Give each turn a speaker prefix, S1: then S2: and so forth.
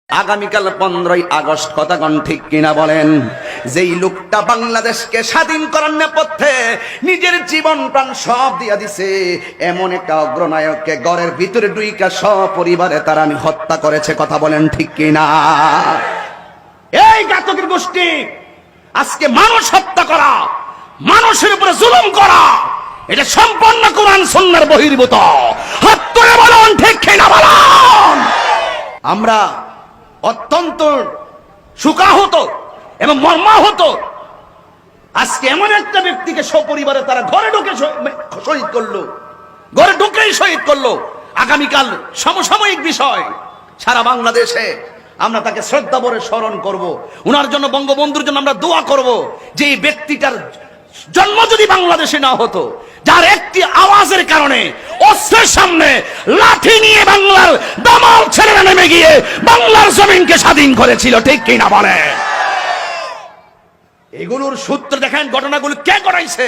S1: আগামীকাল 15ই আগস্ট, কথা কোন ঠিক কিনা বলেন? যেই লোকটা বাংলাদেশকে স্বাধীন করার নেপথ্যে নিজের জীবন প্রাণ সব দিয়া দিছে, এমন একটা অগ্রনায়ককে ঘরের ভিতরে ঢুইকা সপরিবারে তারা হত্যা করেছে, কথা বলেন ঠিক কিনা? এই ঘাতকের গোষ্ঠী আজকে মানুষ হত্যা করা, মানুষের উপরে জুলুম করা, এটা সম্পূর্ণ কোরআন সুন্নাহর বহির্ভূত। হাত তুলে বলুন ঠিক কিনা বলুন। আমরা অত্যন্ত শোকাহত এবং মর্মাহত। আজকে এমন একটা ব্যক্তিকে সপরিবারে তারা ঘরে ঢুকে শহীদ করলো, ঘরে ঢুকেই শহীদ করলো। আগামীকাল সমসাময়িক বিষয়, সারা বাংলাদেশে আমরা তাকে শ্রদ্ধা ভরে স্মরণ করব। উনার জন্য, বঙ্গবন্ধুর জন্য আমরা দোয়া করব যে এই ব্যক্তিটার জন্ম যদি বাংলাদেশে না হতো, যার একটি আওয়াজের কারণে অস্ত্রের সামনে লাঠি নিয়ে বাংলার দামাল ছেলেরা নেমে গিয়ে বাংলার জমিনকে স্বাধীন করেছিল, ঠিক কিনা বলে? এগুলোর সূত্র দেখেন, ঘটনাগুলো কে করাইছে?